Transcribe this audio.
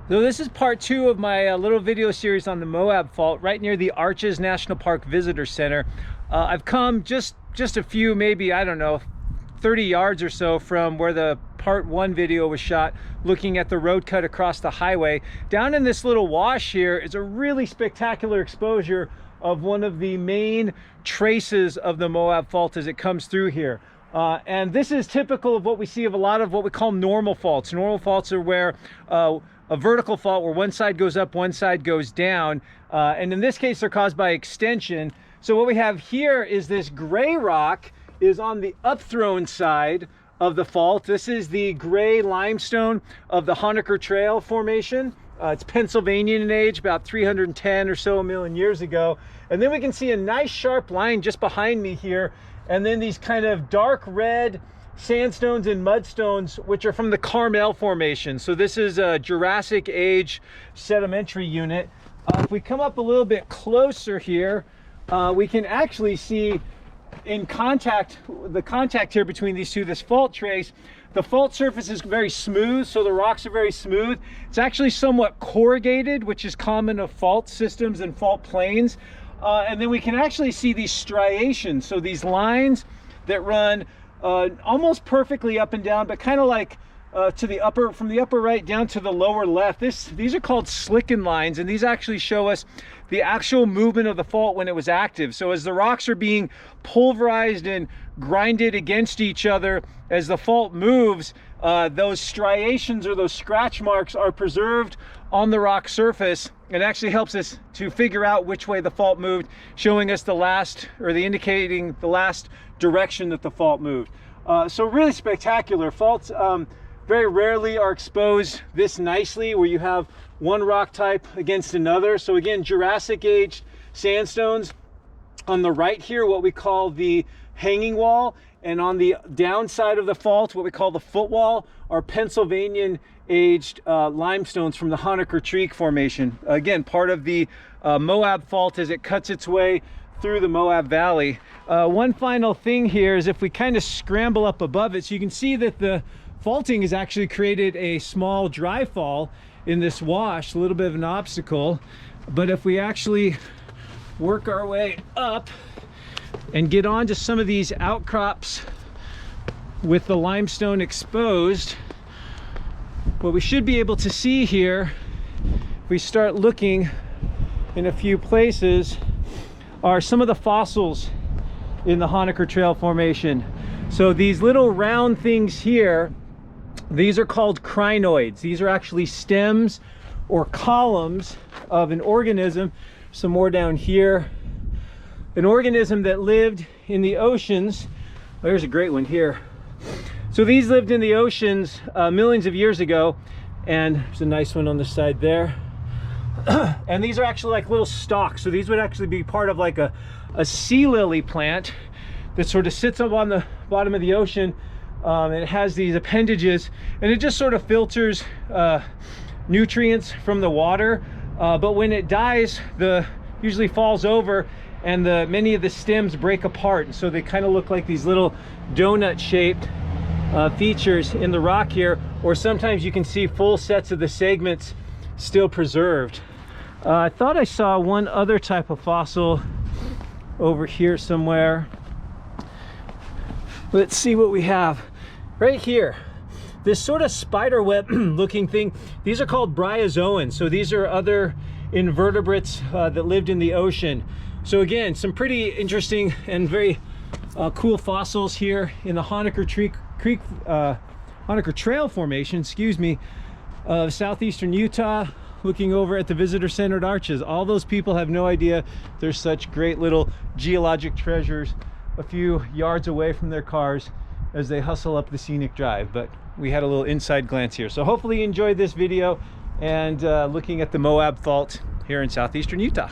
So this is part 2 of my little video series on the Moab Fault, right near the Arches National Park Visitor Center. I've come just a few, maybe, I don't know, 30 yards or so from where the part 1 video was shot, looking at the road cut across the highway. Down in this little wash here is a really spectacular exposure of one of the main traces of the Moab Fault as it comes through here. And this is typical of what we see of a lot of what we call normal faults. Normal faults are where a vertical fault where one side goes up, one side goes down. And in this case, they're caused by extension. So what we have here is this gray rock is on the upthrown side of the fault. This is the gray limestone of the Honaker Trail Formation. It's Pennsylvanian in age, about 310 or so million years ago. And then we can see a nice sharp line just behind me here. And then these kind of dark red sandstones and mudstones, which are from the Carmel Formation. So this is a Jurassic age sedimentary unit. If we come up a little bit closer here, we can actually see in contact, the contact here between these two, this fault trace. The fault surface is very smooth, so the rocks are very smooth. It's actually somewhat corrugated, which is common of fault systems and fault plains. And then we can actually see these striations, so these lines that run almost perfectly up and down, but kind of like to the upper, from the upper right down to the lower left. These are called Slicken Lines, and these actually show us the actual movement of the fault when it was active. So as the rocks are being pulverized and grinded against each other as the fault moves, those striations or those scratch marks are preserved on the rock surface. It actually helps us to figure out which way the fault moved, showing us the last, or indicating the last direction that the fault moved. So really spectacular. Faults very rarely are exposed this nicely, where you have one rock type against another. So again, Jurassic age sandstones on the right here, what we call the hanging wall, and on the downside of the fault, what we call the footwall, are Pennsylvanian aged limestones from the Honaker Trail Formation. Again, part of the Moab Fault as it cuts its way through the Moab Valley. One final thing here is if we kind of scramble up above it, so you can see that the faulting has actually created a small dry fall in this wash, a little bit of an obstacle. But if we actually work our way up and get onto some of these outcrops with the limestone exposed, what we should be able to see here, if we start looking in a few places, are some of the fossils in the Honaker Trail Formation. So these little round things here, these are called crinoids. These are actually stems or columns of an organism. Some more down here. An organism that lived in the oceans. Oh, there's a great one here. So these lived in the oceans millions of years ago, and there's a nice one on the side there. And these are actually like little stalks. So these would actually be part of like a sea lily plant that sort of sits up on the bottom of the ocean. And it has these appendages, and it just sort of filters nutrients from the water. But when it dies, usually falls over, and many of the stems break apart, and so they kind of look like these little donut-shaped features in the rock here. Or sometimes you can see full sets of the segments still preserved. I thought I saw one other type of fossil over here somewhere. Let's see what we have right here. This sort of spider web looking thing, these are called Bryozoans. So these are other invertebrates that lived in the ocean. So again, some pretty interesting and very cool fossils here in the Honaker Trail Formation, excuse me, of southeastern Utah, looking over at the visitor center at Arches. All those people have no idea there's such great little geologic treasures a few yards away from their cars as they hustle up the scenic drive. But we had a little inside glance here. So hopefully you enjoyed this video and looking at the Moab Fault here in southeastern Utah.